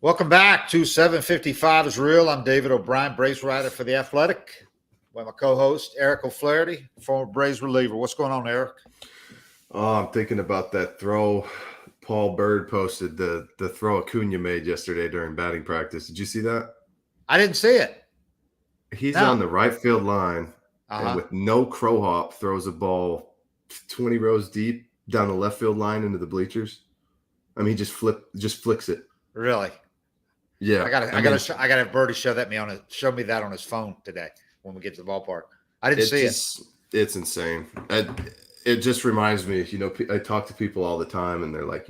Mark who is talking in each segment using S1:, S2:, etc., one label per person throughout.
S1: Welcome back to 755 is Real. I'm David O'Brien, Braves writer for The Athletic. With my co-host, Eric O'Flaherty, former Braves reliever. What's going on, Eric?
S2: Oh, I'm thinking about that throw Paul Bird posted, the throw Acuna made yesterday during batting practice. Did you see that?
S1: I didn't see it.
S2: He's on the right field line, and with no crow hop, throws a ball 20 rows deep down the left field line into the bleachers. I mean, he just flicks it.
S1: Really?
S2: Yeah.
S1: I gotta have Birdie show me that on his phone today when we get to the ballpark. I didn't see it.
S2: It's insane. It just reminds me, I talk to people all the time, and they're like,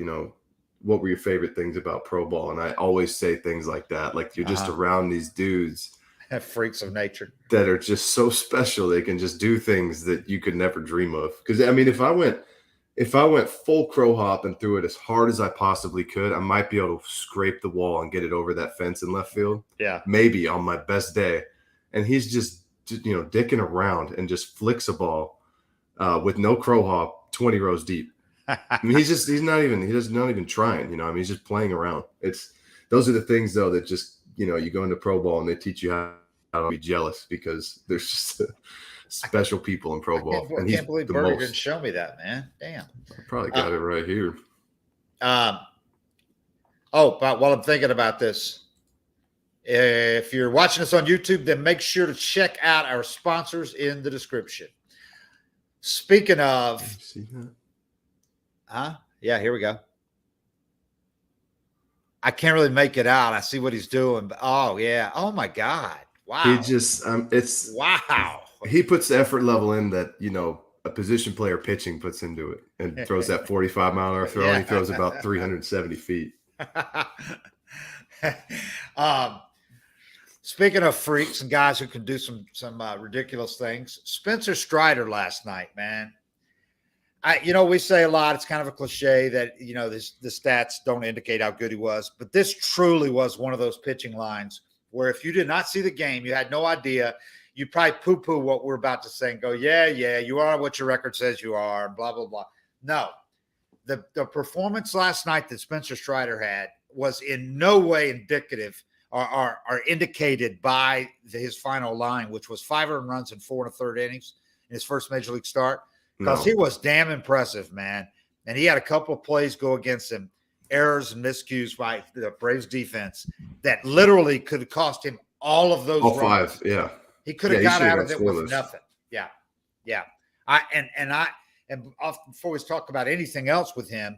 S2: what were your favorite things about pro ball? And I always say things like that. Like, you're just around these dudes.
S1: Freaks of nature.
S2: That are just so special. They can just do things that you could never dream of. Because, I mean, if I went full crow hop and threw it as hard as I possibly could, I might be able to scrape the wall and get it over that fence in left field.
S1: Yeah.
S2: Maybe on my best day. And he's just dicking around and just flicks a ball with no crow hop 20 rows deep. I mean, he's not even trying, I mean, he's just playing around. Those are the things, though, that just, you go into pro ball and they teach you how to be jealous, because there's just special people in pro ball.
S1: I can't believe Birdie didn't show me that, man. Damn.
S2: I probably got it right here.
S1: But while I'm thinking about this, if you're watching us on YouTube, then make sure to check out our sponsors in the description. Speaking of,
S2: see
S1: that? Yeah, here we go. I can't really make it out. I see what he's doing, but oh yeah, oh my God, wow.
S2: He just
S1: wow.
S2: He puts the effort level in that a position player pitching puts into it, and throws that 45-mile-an-hour throw. Yeah. He throws about 370 feet.
S1: Speaking of freaks and guys who can do some ridiculous things, Spencer Strider last night, man. We say a lot, it's kind of a cliche that, the stats don't indicate how good he was, but this truly was one of those pitching lines where if you did not see the game, you had no idea, you probably poo-poo what we're about to say and go, yeah, you are what your record says you are, blah, blah, blah. No, the performance last night that Spencer Strider had was in no way indicative or indicated by his final line, which was 5 earned runs in 4 1/3 innings in his first major league start. Because he was damn impressive, man. And he had a couple of plays go against him, errors and miscues by the Braves defense that literally could have cost him all of those
S2: runs.
S1: 5,
S2: yeah.
S1: He could have got out of it with nothing. Yeah. Before we talk about anything else with him,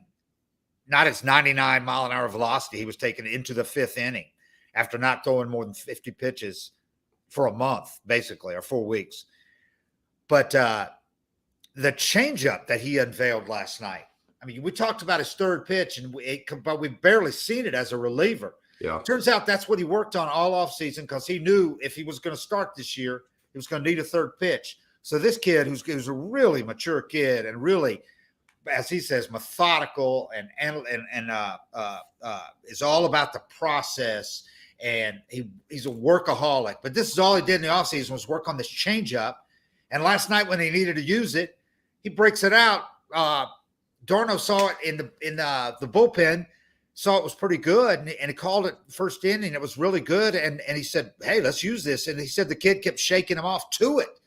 S1: not his 99-mile-an-hour velocity, he was taken into the 5th inning after not throwing more than 50 pitches for a month, basically, or 4 weeks. But the changeup that he unveiled last night. I mean, we talked about his third pitch, but we've barely seen it as a reliever.
S2: Yeah.
S1: Turns out that's what he worked on all offseason, because he knew if he was going to start this year, he was going to need a third pitch. So this kid, who's a really mature kid and really, as he says, methodical and is all about the process, and he's a workaholic. But this is all he did in the offseason was work on this changeup. And last night when he needed to use it, he breaks it out. Darno saw it in the bullpen, saw it was pretty good, and he called it first inning. It was really good, and he said, "Hey, let's use this." And he said the kid kept shaking him off to it.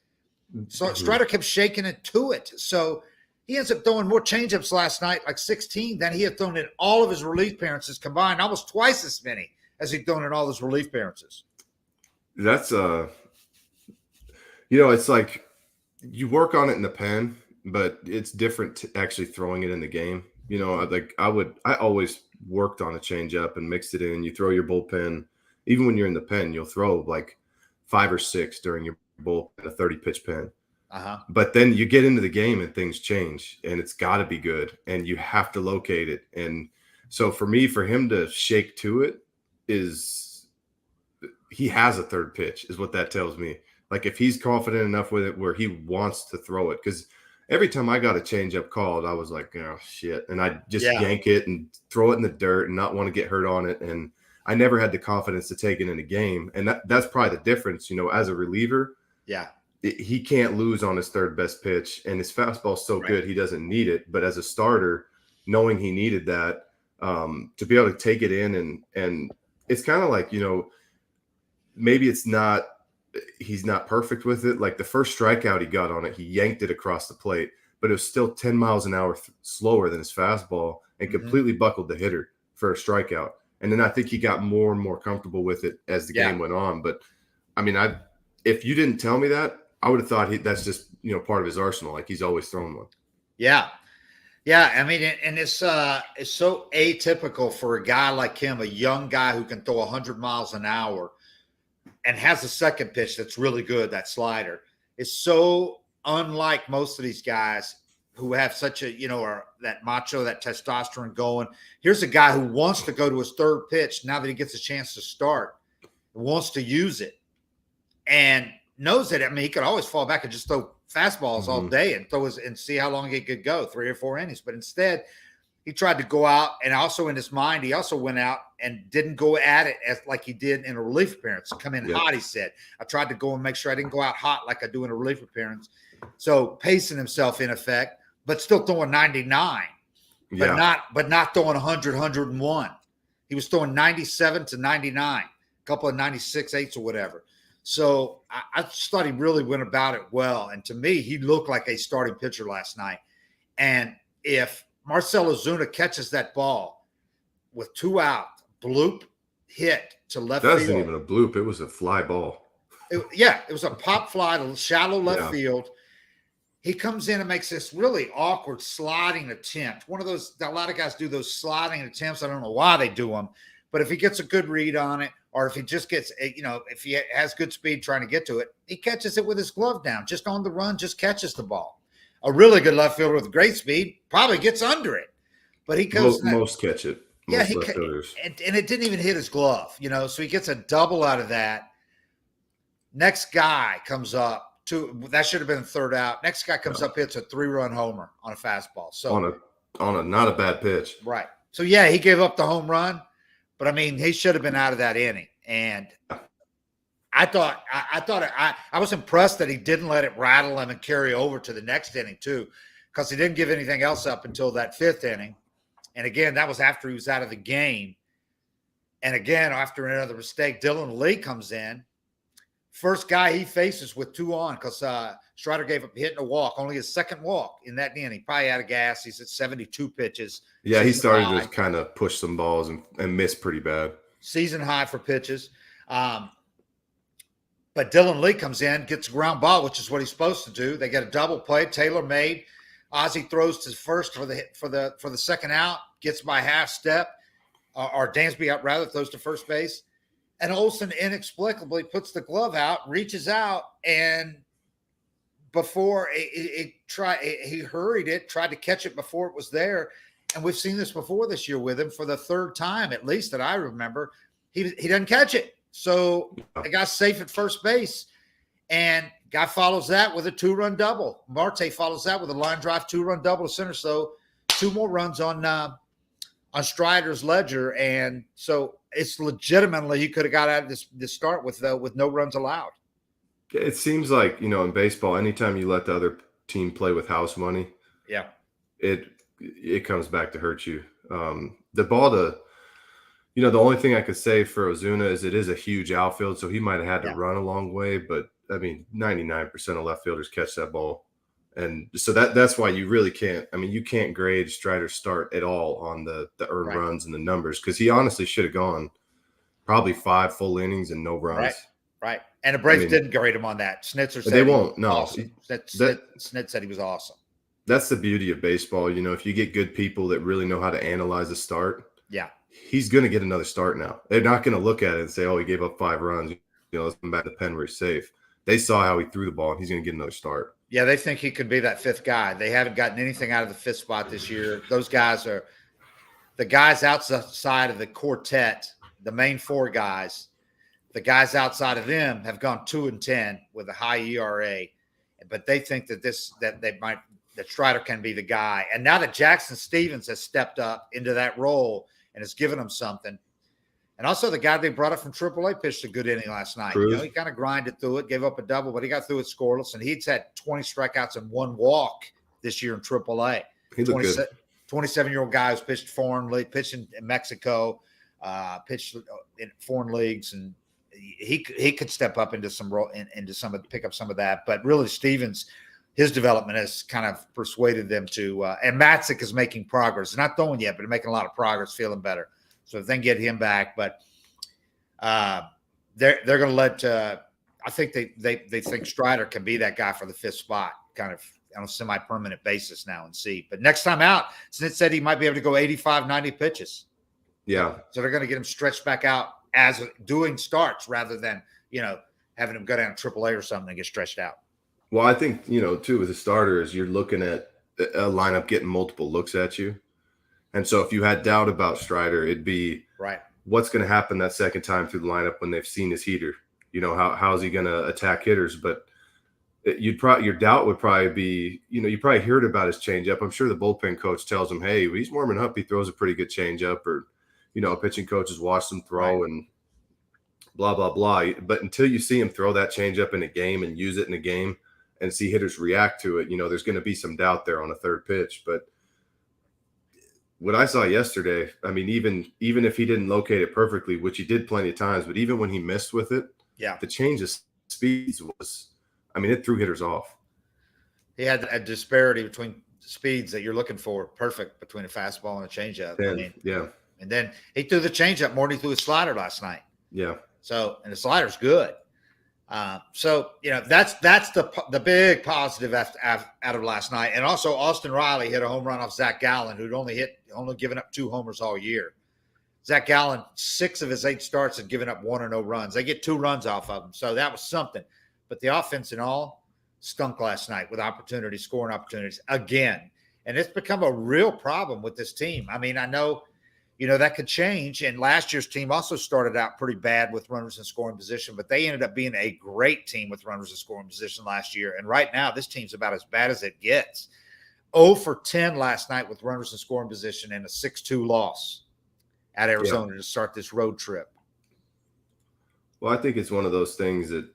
S1: So Strider kept shaking it to it. So he ends up throwing more changeups last night, like 16, than he had thrown in all of his relief appearances combined, almost twice as many as he'd thrown in all his relief appearances.
S2: That's it's like you work on it in the pen, but it's different to actually throwing it in the game. I always worked on a changeup and mixed it in. You throw your bullpen, even when you're in the pen, you'll throw like 5 or 6 during your bullpen, a 30-pitch pen. But then you get into the game and things change, and it's got to be good, and you have to locate it. And so for him to shake to it he has a third pitch, is what that tells me. Like, if he's confident enough with it where he wants to throw it, because every time I got a changeup called, I was like, oh, shit. And I just yank it and throw it in the dirt and not want to get hurt on it. And I never had the confidence to take it in a game. And that's probably the difference, as a reliever.
S1: Yeah.
S2: He can't lose on his third best pitch. And his fastball's so good, he doesn't need it. But as a starter, knowing he needed that, to be able to take it in and it's kind of like, maybe he's not perfect with it. Like the first strikeout he got on it, he yanked it across the plate, but it was still 10 miles an hour slower than his fastball and completely buckled the hitter for a strikeout. And then I think he got more and more comfortable with it as the game went on. But I mean, if you didn't tell me that, I would have thought that's just, part of his arsenal. Like he's always thrown one.
S1: Yeah. Yeah. I mean, and it's so atypical for a guy like him, a young guy who can throw 100 miles an hour and has a second pitch that's really good, that slider. It's so unlike most of these guys who have such a, or that macho, that testosterone going. Here's a guy who wants to go to his third pitch now that he gets a chance to start, wants to use it, and knows that. I mean, he could always fall back and just throw fastballs all day and see how long he could go, 3 or 4 innings. But instead, he tried to go out, and also in his mind, he also went out and didn't go at it like he did in a relief appearance. Come in hot, he said. I tried to go and make sure I didn't go out hot like I do in a relief appearance. So pacing himself in effect, but still throwing 99, but not throwing 100, 101. He was throwing 97 to 99, a couple of 96 eights or whatever. So I just thought he really went about it well. And to me, he looked like a starting pitcher last night. And if Marcell Ozuna catches that ball with 2 out, bloop hit to left field.
S2: That wasn't even a bloop. It was a fly ball.
S1: It was a pop fly to shallow left field. He comes in and makes this really awkward sliding attempt. One of those, a lot of guys do those sliding attempts. I don't know why they do them, but if he gets a good read on it, or if he just gets, if he has good speed trying to get to it, he catches it with his glove down, just on the run, just catches the ball. A really good left fielder with great speed probably gets under it, but he goes.
S2: Most catch it. Most left fielders.
S1: And it didn't even hit his glove, so he gets a double out of that. Next guy comes up. That should have been the third out. Next guy comes up, hits a 3-run homer on a fastball. So
S2: on a not a bad pitch.
S1: Right. So he gave up the home run, but I mean, he should have been out of that inning. And I was impressed that he didn't let it rattle him and carry over to the next inning too, because he didn't give anything else up until that 5th inning. And again, that was after he was out of the game. And again, after another mistake, Dylan Lee comes in. First guy he faces with 2 on, because Strider gave up hitting a walk, only his second walk in that inning. Probably out of gas. He's at 72 pitches.
S2: Yeah, he started to kind of push some balls and miss pretty bad.
S1: Season high for pitches. But Dylan Lee comes in, gets a ground ball, which is what he's supposed to do. They get a double play, tailor made. Ozzie throws to first for the second out, gets by half step, or Dansby out rather, throws to first base. And Olsen inexplicably puts the glove out, reaches out, and before he hurried it, tried to catch it before it was there. And we've seen this before this year with him for the 3rd time, at least that I remember. He doesn't catch it. So the guy's safe at first base. And guy follows that with a 2-run double. Marte follows that with a line drive 2-run double to center. So 2 more runs on Strider's ledger. And so it's legitimately he could have got out of this start with no runs allowed.
S2: It seems like, in baseball, anytime you let the other team play with house money, it comes back to hurt you. The ball the only thing I could say for Ozuna is it is a huge outfield, so he might have had to run a long way, but I mean, 99% of left fielders catch that ball. And so that's why you really can't. I mean, you can't grade Strider's start at all on the earned runs and the numbers, because he honestly should have gone probably 5 full innings and no runs.
S1: Right. And the Braves didn't grade him on that. Snitzer said
S2: they won't. No,
S1: awesome. Snit said he was awesome.
S2: That's the beauty of baseball. If you get good people that really know how to analyze a start, he's going to get another start now. They're not going to look at it and say, "Oh, he gave up 5 runs. Let's come back to the pen where he's safe." They saw how he threw the ball, and he's going to get another start.
S1: Yeah, they think he could be that 5th guy. They haven't gotten anything out of the 5th spot this year. Those guys are the guys outside of the quartet, the main 4 guys. The guys outside of them have gone 2-10 with a high ERA, but they think that Strider can be the guy. And now that Jackson Stevens has stepped up into that role and has given them something. And also the guy they brought up from AAA pitched a good inning last night. He kind of grinded through it, gave up a double, but he got through it scoreless. And he's had 20 strikeouts and 1 walk this year in AAA.
S2: He looked good.
S1: 27-year-old guy who's pitched foreign, pitched in Mexico. pitched in foreign leagues, and he could step up into some role into some of pick up some of that. But really, Stevens, his development has kind of persuaded them to. And Matzik is making progress. Not throwing yet, but making a lot of progress, feeling better. So if they can get him back, but they're going to let. I think they think Strider can be that guy for the fifth spot, kind of on a semi-permanent basis now, and see. But next time out, Snit said he might be able to go 85, 90 pitches.
S2: Yeah.
S1: So they're going to get him stretched back out as doing starts rather than, having him go down to AAA or something and get stretched out.
S2: Well, I think, too, with the starters, you're looking at a lineup getting multiple looks at you. And so if you had doubt about Strider, it'd be
S1: right.
S2: What's going to happen that second time through the lineup when they've seen his heater? How is he going to attack hitters? But your doubt would probably be, you probably heard about his changeup. I'm sure the bullpen coach tells him, hey, he's warming up. He throws a pretty good changeup, or, a pitching coach has watched him throw and blah, blah, blah. But until you see him throw that changeup in a game and use it in a game and see hitters react to it, there's going to be some doubt there on a third pitch. But what I saw yesterday, I mean, even if he didn't locate it perfectly, which he did plenty of times, but even when he missed with it, the change of speeds was, it threw hitters off.
S1: He had a disparity between speeds that you're looking for, perfect between a fastball and a changeup. And then he threw the changeup more than he threw a slider last night.
S2: Yeah.
S1: So, and the slider's good. That's the big positive out of last night. And also Austin Riley hit a home run off Zach Gallen, who'd only given up 2 homers all year. Zach Gallen, 6 of his 8 starts had given up 1 or no runs. They get 2 runs off of him. So that was something. But the offense in all stunk last night with scoring opportunities again. And it's become a real problem with this team. I mean, I know, that could change. And last year's team also started out pretty bad with runners in scoring position, but they ended up being a great team with runners in scoring position last year. And right now, this team's about as bad as it gets. 0 for 10 last night with runners in scoring position and a 6-2 loss at Arizona to start this road trip.
S2: Well, I think it's one of those things that,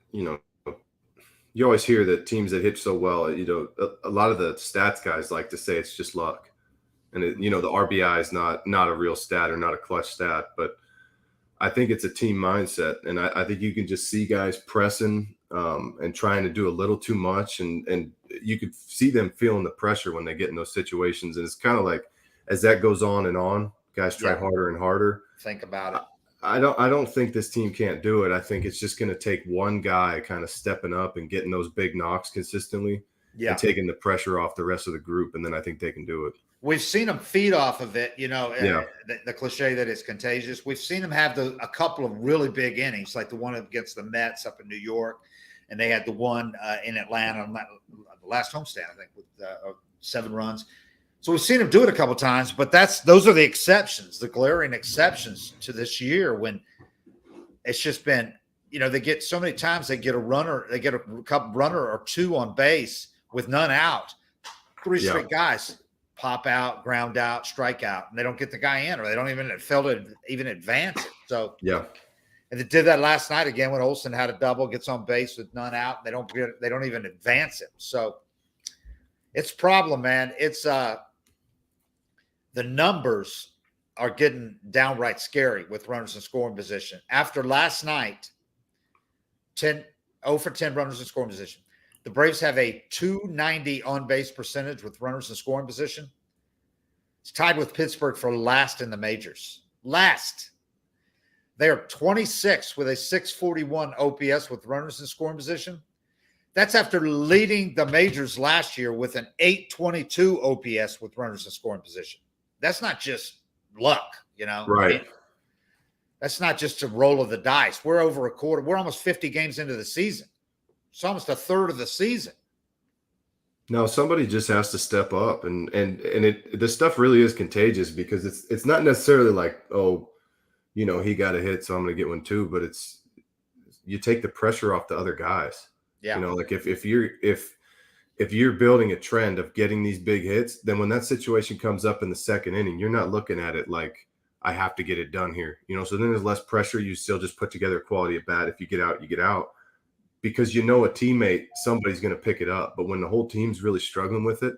S2: you always hear that teams that hit so well, a lot of the stats guys like to say it's just luck. And, the RBI is not a real stat or not a clutch stat, but I think it's a team mindset. And I think you can just see guys pressing and trying to do a little too much. And you could see them feeling the pressure when they get in those situations. And it's kind of like, as that goes on, guys try harder and harder.
S1: Think about it.
S2: I don't think this team can't do it. I think it's just going to take one guy kind of stepping up and getting those big knocks consistently and taking the pressure off the rest of the group. And then I think they can do it.
S1: We've seen them feed off of it, the cliche that it's contagious. We've seen them have a couple of really big innings, like the one against the Mets up in New York. And they had the one in Atlanta on the last homestand, I think, with 7 runs. So we've seen him do it a couple of times, but those are the exceptions, the glaring exceptions to this year when it's just been, they get so many times they get a runner or 2 on base with none out. 3 straight guys pop out, ground out, strike out, and they don't get the guy in, or they don't even fail to even advance it. So and they did that last night again when Olsen had a double, gets on base with none out, and they don't even advance it. So it's a problem, man. It's the numbers are getting downright scary with runners in scoring position. After last night, 0 for 10 runners in scoring position. The Braves have a .290 on-base percentage with runners in scoring position. It's tied with Pittsburgh for last in the majors. Last. They are 26 with a .641 OPS with runners in scoring position. That's after leading the majors last year with an .822 OPS with runners in scoring position. That's not just luck,
S2: Right.
S1: That's not just a roll of the dice. We're over a quarter. We're almost 50 games into the season. It's almost a third of the season.
S2: No, somebody just has to step up, and this stuff really is contagious because it's not necessarily like, he got a hit, so I'm going to get one too. But you take the pressure off the other guys. Yeah. Like if you're building a trend of getting these big hits, then when that situation comes up in the second inning, you're not looking at it like I have to get it done here. So then there's less pressure. You still just put together a quality at bat. If you get out, you get out. Because a teammate, somebody's going to pick it up. But when the whole team's really struggling with it,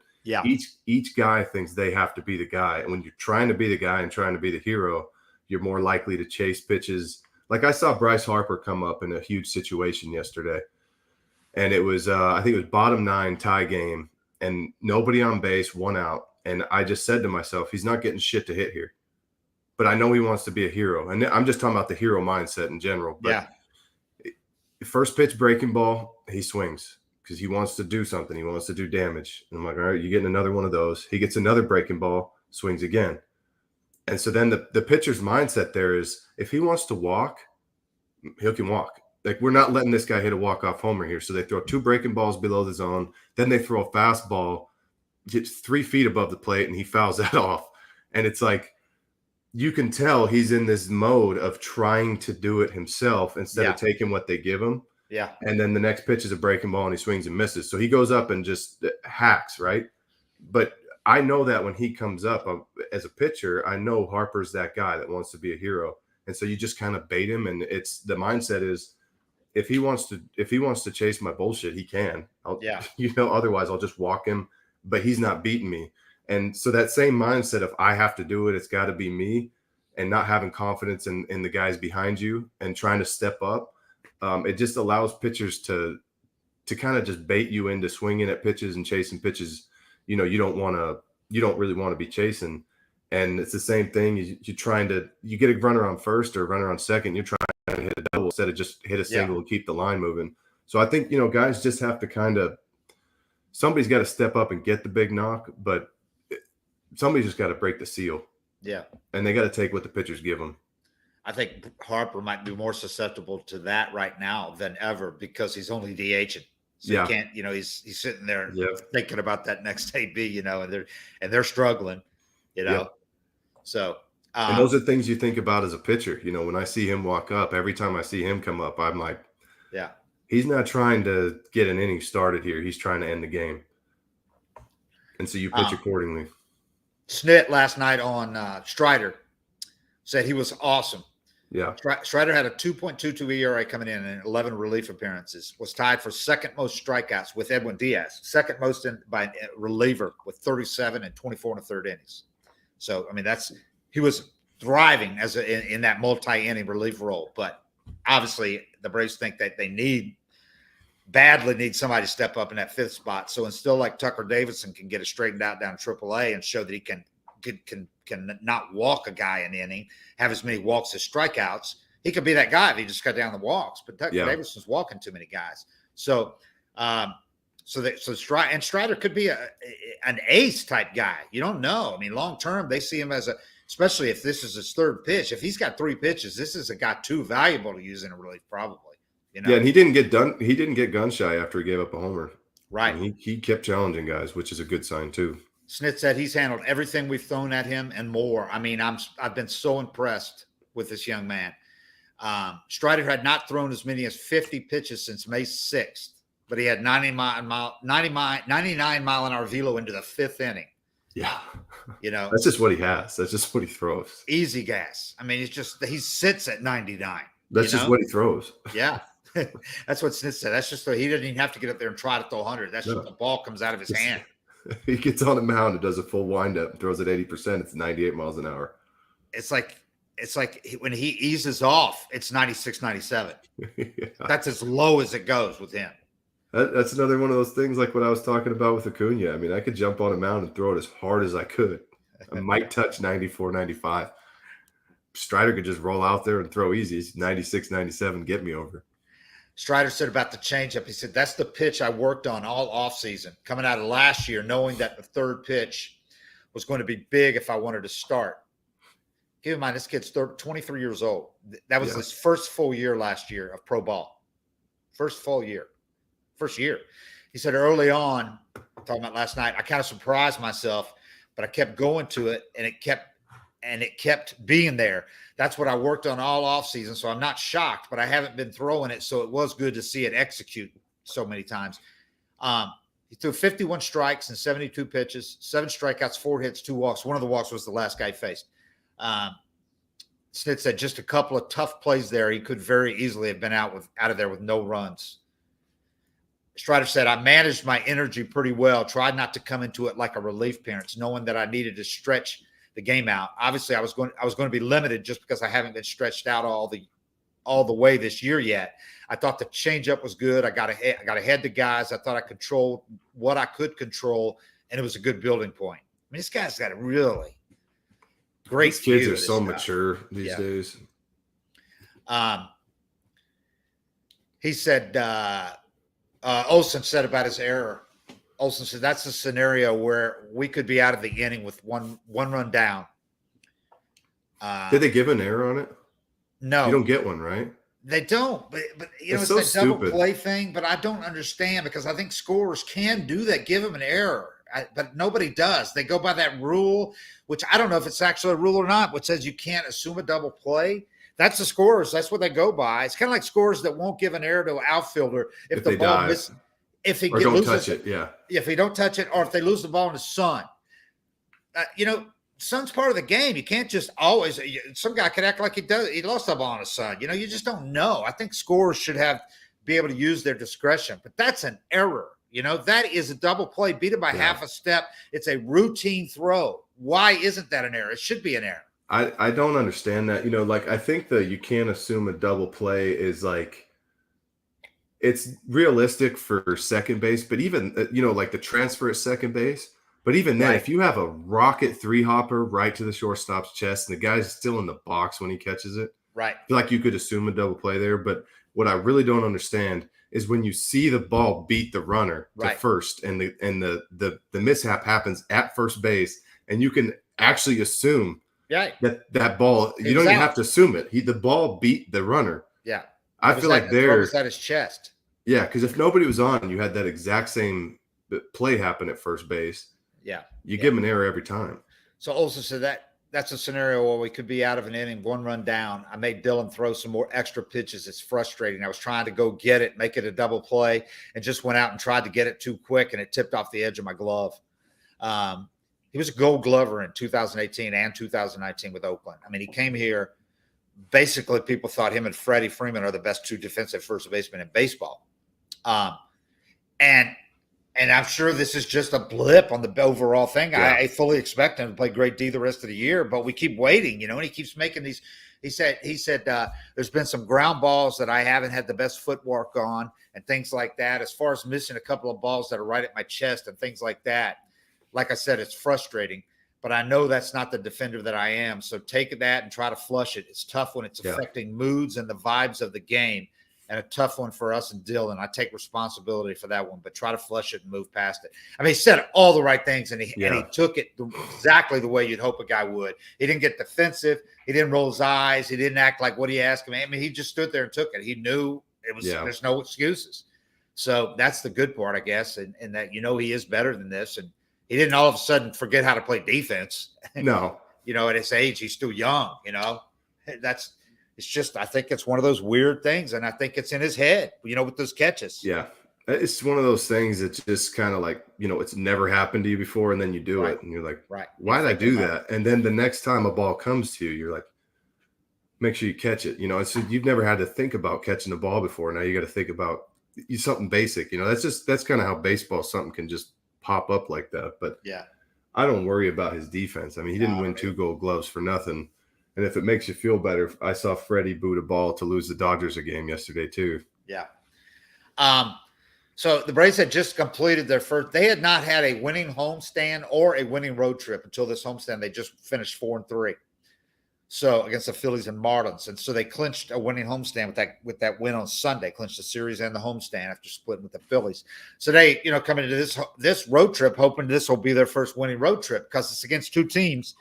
S2: each guy thinks they have to be the guy. And when you're trying to be the guy and trying to be the hero, You're more likely to chase pitches. Like I saw Bryce Harper come up in a huge situation yesterday. And it was, I think it was bottom 9 tie game and nobody on base, 1 out. And I just said to myself, he's not getting shit to hit here. But I know he wants to be a hero. And I'm just talking about the hero mindset in general. But first pitch breaking ball, he swings because he wants to do something. He wants to do damage. And I'm like, all right, you're getting another one of those. He gets another breaking ball, swings again. And so then the pitcher's mindset there is if he wants to walk, he can walk. Like, we're not letting this guy hit a walk-off homer here. So they throw 2 breaking balls below the zone. Then they throw a fastball, gets 3 feet above the plate, and he fouls that off. And it's like, you can tell he's in this mode of trying to do it himself instead of taking what they give him.
S1: Yeah.
S2: And then the next pitch is a breaking ball and he swings and misses. So he goes up and just hacks, right? But I know that when he comes up as a pitcher, I know Harper's that guy that wants to be a hero. And so you just kind of bait him. And it's the mindset is if he wants to chase my bullshit, he can. Otherwise I'll just walk him, but he's not beating me. And so that same mindset of I have to do it, it's got to be me, and not having confidence in the guys behind you and trying to step up, it just allows pitchers to kind of just bait you into swinging at pitches and chasing pitches. You don't really want to be chasing. And it's the same thing. You get a runner on first or a runner on second, you're trying to hit a double instead of just hit a single and keep the line moving. So I think, guys just have to somebody's got to step up and get the big knock, but somebody's just got to break the seal.
S1: Yeah. And
S2: they got to take what the pitchers give them.
S1: I think Harper might be more susceptible to that right now than ever because he's only DHing. So he can't, he's sitting there thinking about that next AB, and they're struggling, So
S2: and those are things you think about as a pitcher. When I see him walk up, every time I see him come up, I'm like, he's not trying to get an inning started here. He's trying to end the game. And so you pitch accordingly.
S1: Snit last night on Strider said he was awesome.
S2: Yeah.
S1: Strider had a 2.22 ERA coming in and 11 relief appearances, was tied for second most strikeouts with Edwin Diaz, second most by reliever with 37 and 24 and a third innings. So, he was thriving in that multi-inning relief role. But obviously the Braves think that they badly need somebody to step up in that 5th spot. So instead, like Tucker Davidson can get it straightened out down AAA and show that he can not walk a guy in the inning, have as many walks as strikeouts. He could be that guy if he just cut down the walks. But Tucker Davidson's walking too many guys. So Strider could be an ace type guy. You don't know. Long term, they see him as especially if this is his 3rd pitch. If he's got 3 pitches, this is a guy too valuable to use in a relief, probably.
S2: Yeah, and he didn't get gun shy after he gave up a homer.
S1: Right.
S2: And he kept challenging guys, which is a good sign too.
S1: Snit said he's handled everything we've thrown at him and more. I've been so impressed with this young man. Strider had not thrown as many as 50 pitches since May 6th, but he had 99 mile an hour velo into the 5th inning.
S2: Yeah. That's just what he has. That's just what he throws.
S1: Easy gas. It's just he sits at 99.
S2: That's just what he throws.
S1: Yeah. That's what Snit said. That's just he doesn't even have to get up there and try to throw 100. That's just the ball comes out of his hand.
S2: He gets on a mound and does a full windup and throws at 80%. It's 98 miles an hour.
S1: It's like when he eases off, it's 96, 97. That's as low as it goes with him.
S2: That's another one of those things like what I was talking about with Acuna. I could jump on a mound and throw it as hard as I could. I might touch 94, 95. Strider could just roll out there and throw easy. 96, 97, get me over.
S1: Strider said about the changeup, he said, that's the pitch I worked on all offseason, coming out of last year, knowing that the 3rd pitch was going to be big if I wanted to start. Keep in mind, this kid's 23 years old. That was his first full year last year of pro ball. First year. He said early on, talking about last night, I kind of surprised myself, but I kept going to it, and it kept being there. That's what I worked on all offseason, so I'm not shocked, but I haven't been throwing it, so it was good to see it execute so many times. He threw 51 strikes and 72 pitches, 7 strikeouts, 4 hits, 2 walks. One of the walks was the last guy he faced. Snit said just a couple of tough plays there. He could very easily have been out of there with no runs. Strider said, I managed my energy pretty well, tried not to come into it like a relief appearance, knowing that I needed to stretch the game out. Obviously, I was going to be limited just because I haven't been stretched out all the way this year yet. I thought the changeup was good. I got ahead to guys. I thought I controlled what I could control, and it was a good building point. I mean, this guy's got a really great.
S2: These kids are so mature these days.
S1: He said, Olsen said about his error. Olsen said that's a scenario where we could be out of the inning with one run down.
S2: Did they give an error on it?
S1: No,
S2: you don't get one, right?
S1: They don't. But it's
S2: so
S1: that double
S2: stupid
S1: play thing. But I don't understand because I think scorers can do that, give them an error, but nobody does. They go by that rule, which I don't know if it's actually a rule or not, which says you can't assume a double play. That's the scorers. That's what they go by. It's kind of like scorers that won't give an error to an outfielder if the ball misses. If he
S2: don't touch it,
S1: if he don't touch it, or if they lose the ball in the sun, sun's part of the game. You can't just always. Some guy could act like he lost the ball in the sun. You just don't know. I think scorers should be able to use their discretion, but that's an error. That is a double play, beat it by half a step. It's a routine throw. Why isn't that an error? It should be an error.
S2: I don't understand that. I think that you can't assume a double play is like. It's realistic for second base, but even, like the transfer at second base. But even then, if you have a rocket 3-hopper right to the shortstop's chest and the guy's still in the box when he catches it,
S1: right?
S2: I feel like you could assume a double play there. But what I really don't understand is when you see the ball beat the runner to first and the mishap happens at first base, and you can actually assume that ball, you don't even have to assume it. The ball beat the runner.
S1: Yeah.
S2: I feel like
S1: was at his chest.
S2: Yeah, because if nobody was on, you had that exact same play happen at first base.
S1: Yeah.
S2: You give him an error every time.
S1: So Olsen said that's a scenario where we could be out of an inning, one run down. I made Dylan throw some more extra pitches. It's frustrating. I was trying to go get it, make it a double play, and just went out and tried to get it too quick, and it tipped off the edge of my glove. He was a Gold Glover in 2018 and 2019 with Oakland. I mean, he came here. Basically, people thought him and Freddie Freeman are the best two defensive first basemen in baseball. And I'm sure this is just a blip on the overall thing. Yeah. I fully expect him to play great D the rest of the year, but we keep waiting, and he keeps making these. He said there's been some ground balls that I haven't had the best footwork on and things like that. As far as missing a couple of balls that are right at my chest and things like that. Like I said, it's frustrating. But I know that's not the defender that I am. So take that and try to flush it. It's tough when it's affecting moods and the vibes of the game, and a tough one for us and Dylan. I take responsibility for that one, but try to flush it and move past it. I mean, he said all the right things, and he took it exactly the way you'd hope a guy would. He didn't get defensive. He didn't roll his eyes. He didn't act like what he asked him. I mean, he just stood there and took it. He knew it was. There's no excuses. So that's the good part, I guess, and that he is better than this. And he didn't all of a sudden forget how to play defense.
S2: No.
S1: At his age, he's still young, it's just, I think it's one of those weird things. And I think it's in his head, with those catches.
S2: Yeah. It's one of those things that's just kind of like, it's never happened to you before. And then you do it and you're like, why did I do that? And then the next time a ball comes to you, you're like, make sure you catch it. It's you've never had to think about catching a ball before. Now you got to think about something basic, that's kind of how baseball, something can just pop up like that. But I don't worry about his defense. I mean, he didn't win 2 Gold Gloves for nothing. And if it makes you feel better, I saw Freddie boot a ball to lose the Dodgers a game yesterday too.
S1: Yeah. So the Braves had just completed their first. They had not had a winning homestand or a winning road trip until this homestand. They just finished 4-3. So against the Phillies and Marlins, and so they clinched a winning homestand with that win on Sunday. Clinched the series and the homestand after splitting with the Phillies. So they, coming into this road trip, hoping this will be their first winning road trip because it's against 2 teams,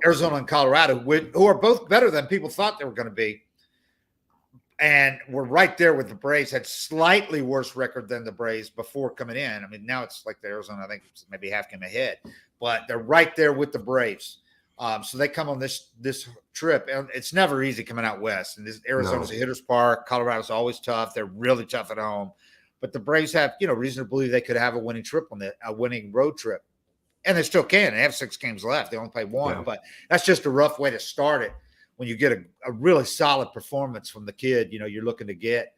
S1: Arizona and Colorado, who are both better than people thought they were going to be, and we're right there with the Braves. Had slightly worse record than the Braves before coming in. I mean, now it's like the Arizona, I think maybe half game ahead, but they're right there with the Braves. So they come on this trip, and it's never easy coming out west. And Arizona's a hitter's park. Colorado's always tough. They're really tough at home. But the Braves have, reason to believe they could have a winning road trip. And they still can. They have 6 games left. They only play 1. But that's just a rough way to start it when you get a really solid performance from the kid, you're looking to get.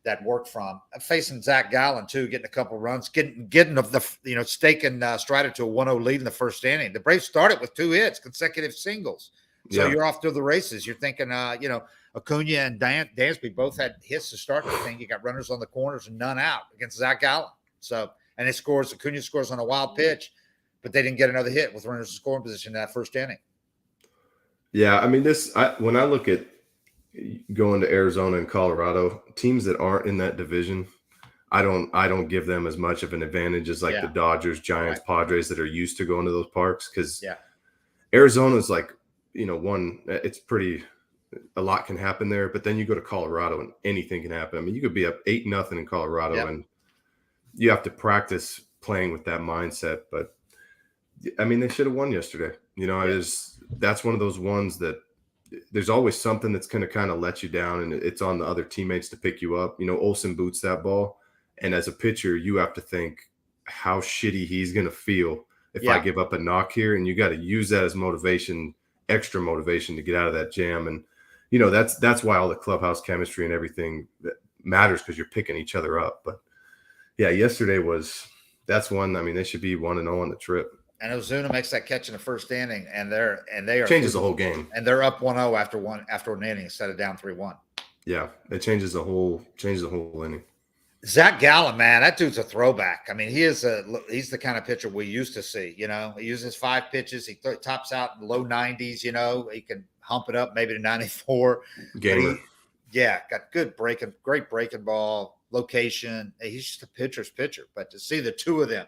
S1: that work from. Facing Zach Gallen too, getting a couple runs, getting the staking Strider to a 1-0 lead in the first inning. The Braves started with 2 hits, consecutive singles. So you're off to the races. You're thinking, Acuna and Dansby both had hits to start the thing. You got runners on the corners and none out against Zach Gallen. So, and Acuna scores on a wild pitch, but they didn't get another hit with runners in scoring position in that first inning.
S2: Yeah, I mean, when I look at going to Arizona and Colorado, teams that aren't in that division, I don't give them as much of an advantage as the Dodgers, Giants, Padres that are used to going to those parks, because Arizona's like, it's pretty, a lot can happen there, but then you go to Colorado and anything can happen. I mean, you could be up 8-0 in Colorado and you have to practice playing with that mindset. But I mean, they should have won yesterday. That's one of those ones that there's always something that's going to kind of let you down, and it's on the other teammates to pick you up. Olsen boots that ball, and as a pitcher, you have to think how shitty he's going to feel if I give up a knock here, and you got to use that as motivation, extra motivation to get out of that jam. And that's why all the clubhouse chemistry and everything that matters, because you're picking each other up. But yeah, yesterday that's one. I mean, they should be 1-0 on the trip.
S1: And Ozuna makes that catch in the first inning, and they are
S2: changes the whole game.
S1: And they're up 1-0 after an inning instead of down 3-1.
S2: Yeah, it changes the whole inning.
S1: Zach Gallen, man, that dude's a throwback. I mean, he's the kind of pitcher we used to see. He uses 5 pitches. He tops out in the low 90s. He can hump it up maybe to 94.
S2: Gamer.
S1: Got great breaking ball, location. He's just a pitcher's pitcher. But to see the two of them,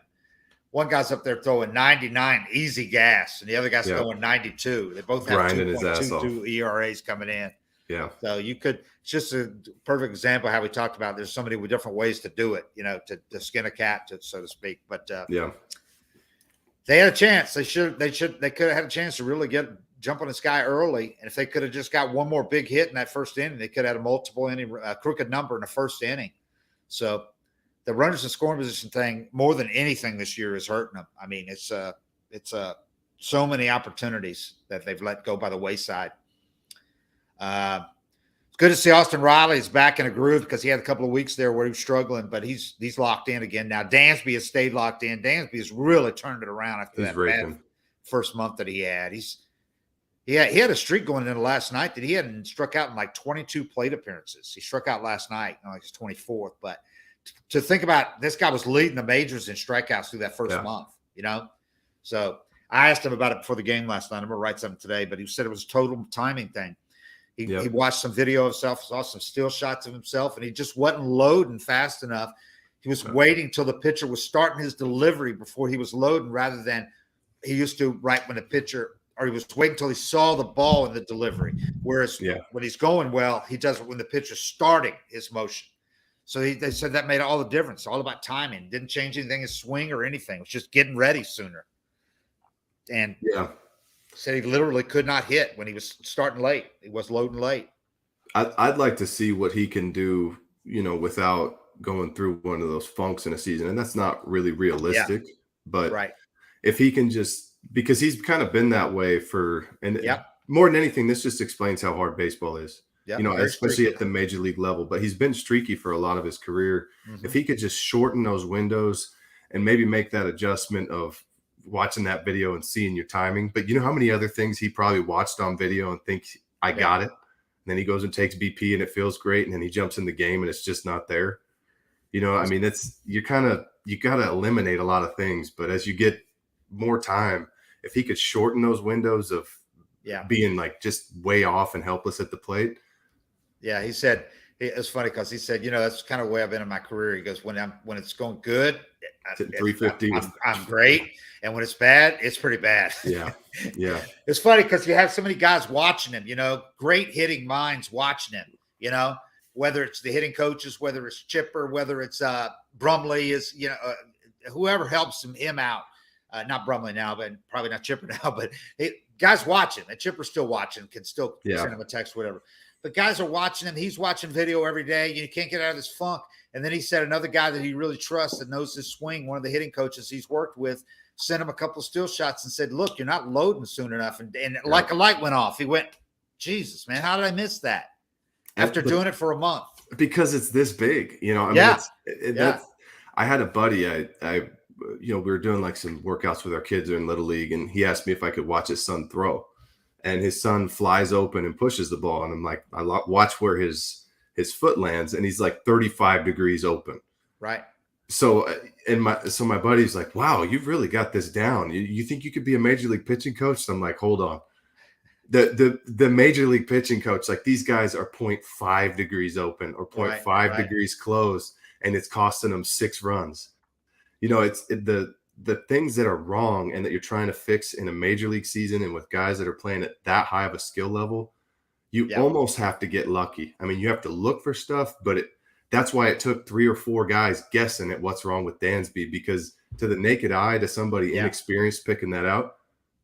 S1: one guy's up there throwing 99 easy gas, and the other guy's throwing 92. They both have 2.22 ERAs coming in.
S2: Yeah.
S1: So it's just a perfect example of how we talked about. There's so many different ways to do it, to skin a cat, so to speak. But they had a chance. They could have had a chance to really jump on this guy early. And if they could have just got one more big hit in that first inning, they could have had a multiple inning, crooked number in the first inning. So the runners in scoring position thing, more than anything this year, is hurting them. I mean, it's so many opportunities that they've let go by the wayside. It's good to see Austin Riley is back in a groove, because he had a couple of weeks there where he was struggling, but he's locked in again now. Dansby has stayed locked in. Dansby has really turned it around after that bad first month that he had. He had a streak going into last night that he hadn't struck out in like 22 plate appearances. He struck out last night, like his 24th, but to think about, this guy was leading the majors in strikeouts through that first month, So I asked him about it before the game last night. I'm going to write something today, but he said it was a total timing thing. He watched some video of himself, saw some still shots of himself, and he just wasn't loading fast enough. He was waiting till the pitcher was starting his delivery before he was loading, rather than he used to right when the pitcher, or he was waiting until he saw the ball in the delivery. Whereas when he's going well, he does it when the pitcher's starting his motion. So they said that made all the difference. All about timing. Didn't change anything, his swing or anything. It was just getting ready sooner. And said he literally could not hit when he was starting late. He was loading late.
S2: I'd like to see what he can do, without going through one of those funks in a season. And that's not really realistic. But if he can just, because he's kind of been that way more than anything, this just explains how hard baseball is. Especially at the major league level. But he's been streaky for a lot of his career. Mm-hmm. If he could just shorten those windows and maybe make that adjustment of watching that video and seeing your timing. But how many other things he probably watched on video and thinks, I got it. And then he goes and takes BP and it feels great. And then he jumps in the game and it's just not there. I mean, you got to eliminate a lot of things. But as you get more time, if he could shorten those windows of being like just way off and helpless at the plate.
S1: Yeah, he said, it's funny because he said, that's kind of the way I've been in my career. He goes, when it's going good,
S2: 350.
S1: I'm great. And when it's bad, it's pretty bad.
S2: Yeah.
S1: It's funny because you have so many guys watching him, great hitting minds watching him, whether it's the hitting coaches, whether it's Chipper, whether it's Brumley is, whoever helps him out. Not Brumley now, but probably not Chipper now, but guys watching. And Chipper's still watching, can still send him a text, whatever. But guys are watching him. He's watching video every day. You can't get out of this funk. And then he said another guy that he really trusts that knows his swing, one of the hitting coaches he's worked with, sent him a couple of still shots and said, look, you're not loading soon enough. And like a light went off. He went, Jesus, man, how did I miss that? After doing it for a month.
S2: because it's this big, I mean,
S1: Yeah.
S2: that's, I had a buddy, we were doing like some workouts with our kids in Little League, and he asked me if I could watch his son throw, and his son flies open and pushes the ball. And I'm like, watch where his foot lands, and he's like 35 degrees open.
S1: Right.
S2: So, my buddy's like, wow, you've really got this down. You think you could be a major league pitching coach? So I'm like, hold on. The major league pitching coach, like these guys are 0.5 degrees open or 0.5 degrees closed, and it's costing them 6 runs. It's the things that are wrong and that you're trying to fix in a major league season, and with guys that are playing at that high of a skill level, you almost have to get lucky. I mean, you have to look for stuff, but that's why it took 3 or 4 guys guessing at what's wrong with Dansby, because to the naked eye, to somebody inexperienced picking that out,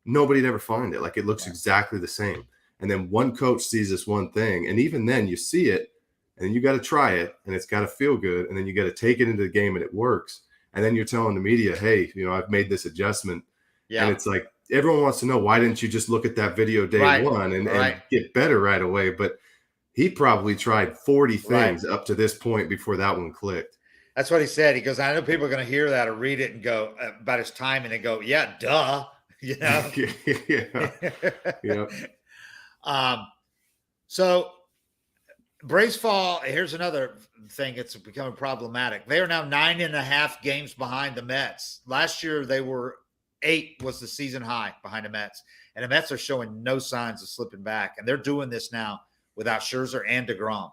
S2: nobody'd ever find it. Like, it looks exactly the same. And then one coach sees this one thing, and even then you see it, and you got to try it, and it's got to feel good, and then you got to take it into the game, and it works. And then you're telling the media, hey, I've made this adjustment. And it's like, everyone wants to know, why didn't you just look at that video day one and get better right away? But he probably tried 40 things up to this point before that one clicked.
S1: That's what he said. He goes, I know people are going to hear that or read it and go about his timing and go, yeah, duh. So Braves fall. Here's another thing. It's becoming problematic. They are now 9.5 games behind the Mets. Last year, they were 8 was the season high behind the Mets. And the Mets are showing no signs of slipping back. And they're doing this now without Scherzer and DeGrom.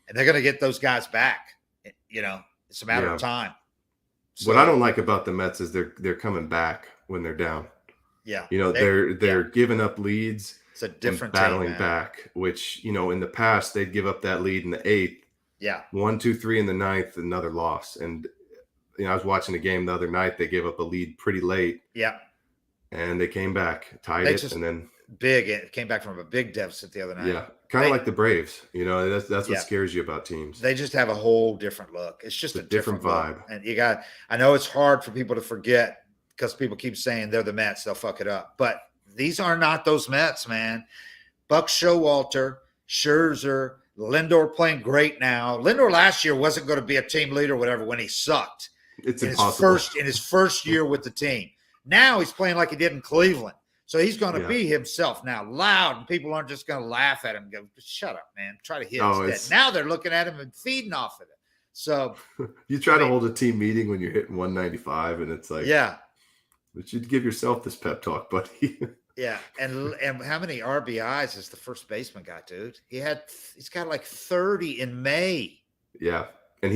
S1: And they're going to get those guys back. It's a matter of time. So,
S2: what I don't like about the Mets is they're coming back when they're down.
S1: Yeah.
S2: They're giving up leads.
S1: It's a different
S2: battling back, which, in the past, they'd give up that lead in the 8th.
S1: Yeah.
S2: 1, 2, 3 in the 9th, another loss. And, I was watching a game the other night. They gave up a lead pretty late.
S1: Yeah.
S2: And they came back, tied it, and then
S1: it came back from a big deficit the other night.
S2: Yeah. Kind of like the Braves. That's what scares you about teams.
S1: They just have a whole different look. It's just a different
S2: vibe.
S1: Look. And I know it's hard for people to forget because people keep saying they're the Mets, they'll fuck it up. But these are not those Mets, man. Buck Showalter, Scherzer, Lindor playing great now. Lindor last year wasn't going to be a team leader or whatever when he sucked.
S2: It's impossible.
S1: In his first year with the team. Now he's playing like he did in Cleveland. So he's going to be himself now, loud, and people aren't just going to laugh at him and go, shut up, man. Try to hit instead. Now they're looking at him and feeding off of it. So
S2: you try to hold a team meeting when you're hitting 195, and it's like, but you'd give yourself this pep talk, buddy.
S1: Yeah. And how many RBIs has the first baseman got, dude? He's got like 30 in May.
S2: Yeah. And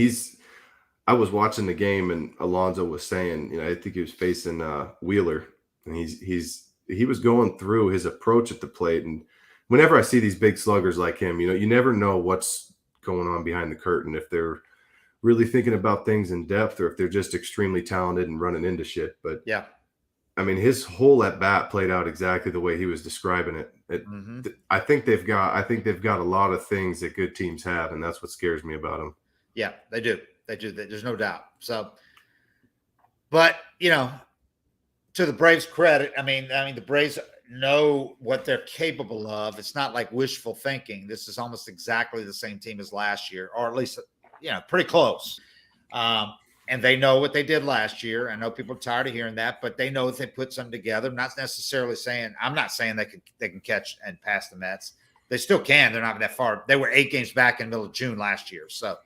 S2: I was watching the game, and Alonso was saying, I think he was facing Wheeler, and he was going through his approach at the plate. And whenever I see these big sluggers like him, you never know what's going on behind the curtain, if they're really thinking about things in depth or if they're just extremely talented and running into shit. But I mean, his whole at bat played out exactly the way he was describing it. I think they've got a lot of things that good teams have, and that's what scares me about them.
S1: Yeah, they do. There's no doubt. So, but to the Braves' credit, I mean, the Braves know what they're capable of. It's not like wishful thinking. This is almost exactly the same team as last year, or at least, pretty close. And they know what they did last year. I know people are tired of hearing that, but they know if they put something together. I'm not saying they can catch and pass the Mets. They still can. They're not that far. They were 8 games back in the middle of June last year. So,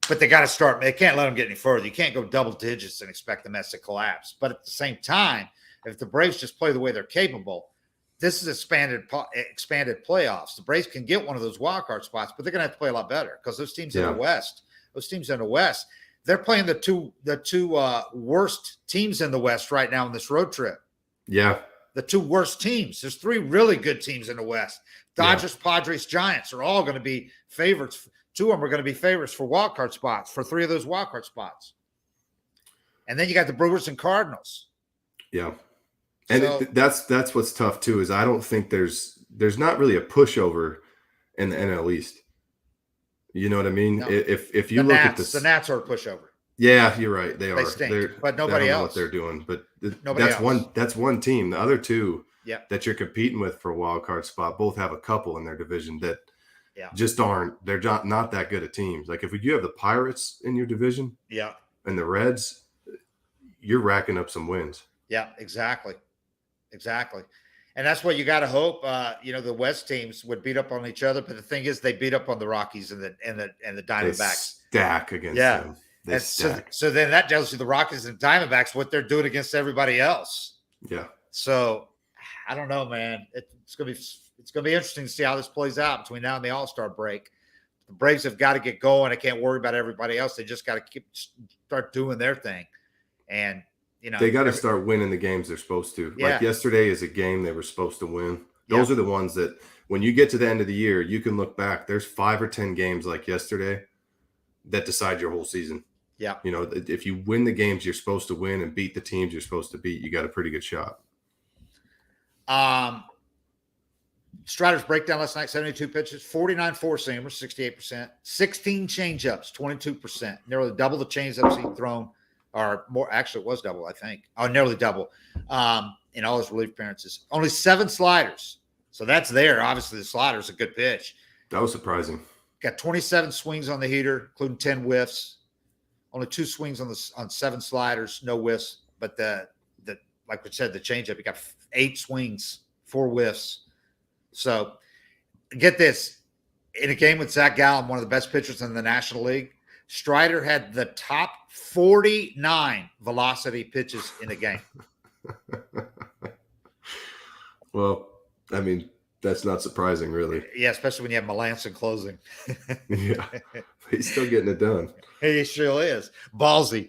S1: but they got to start. They can't let them get any further. You can't go double digits and expect the Mets to collapse. But at the same time, if the Braves just play the way they're capable, this is expanded playoffs. The Braves can get one of those wild card spots, but they're going to have to play a lot better because those teams in the West, they're playing the two worst teams in the West right now on this road trip.
S2: Yeah.
S1: The 2 worst teams. There's 3 really good teams in the West. Dodgers, Padres, Giants are all going to be favorites. 2 of them are going to be favorites for wild card spots, for 3 of those wild card spots. And then you got the Brewers and Cardinals.
S2: Yeah. And that's what's tough too, is I don't think there's not really a pushover in the NL East. You know what I mean? No. If you look at the
S1: Nats are a pushover.
S2: Yeah, you're right. They are.
S1: Stink, but nobody else.
S2: Know what they're doing, but
S1: that's
S2: else. That's one team. The other 2 that you're competing with for a wild card spot both have a couple in their division that
S1: Yeah.
S2: just aren't. They're not that good at teams. Like if you have the Pirates in your division,
S1: Yeah.
S2: and the Reds, you're racking up some wins.
S1: Yeah. Exactly. Exactly. And that's what you got to hope. The West teams would beat up on each other, but the thing is, they beat up on the Rockies and the Diamondbacks.
S2: They stack against them. They stack.
S1: So then that tells you the Rockies and Diamondbacks what they're doing against everybody else.
S2: Yeah.
S1: So I don't know, man. It's gonna be interesting to see how this plays out between now and the All-Star break. The Braves have got to get going. I can't worry about everybody else. They just got to start doing their thing, and
S2: they got to start winning the games they're supposed to.
S1: Yeah.
S2: Like yesterday is a game they were supposed to win. Those are the ones that when you get to the end of the year, you can look back. There's 5 or 10 games like yesterday that decide your whole season.
S1: Yeah.
S2: If you win the games you're supposed to win and beat the teams you're supposed to beat, you got a pretty good shot.
S1: Strider's breakdown last night, 72 pitches, 49 four-seamers, 68%, 16 changeups, 22%, nearly double the changeups he'd thrown, or more. Actually, it was double, I think. Oh, nearly double in all his relief appearances. Only 7 sliders. So that's there. Obviously, the slider's a good pitch.
S2: That was surprising.
S1: Got 27 swings on the heater, including 10 whiffs. Only 2 swings on 7 sliders, no whiffs. But the like we said, the changeup, he got 8 swings, 4 whiffs. So get this. In a game with Zach Gallen, one of the best pitchers in the National League, Strider had the top 49 velocity pitches in the game.
S2: Well, I mean, that's not surprising, really.
S1: Yeah, especially when you have Melanson closing.
S2: Yeah, he's still getting it done.
S1: He sure is. Ballsy.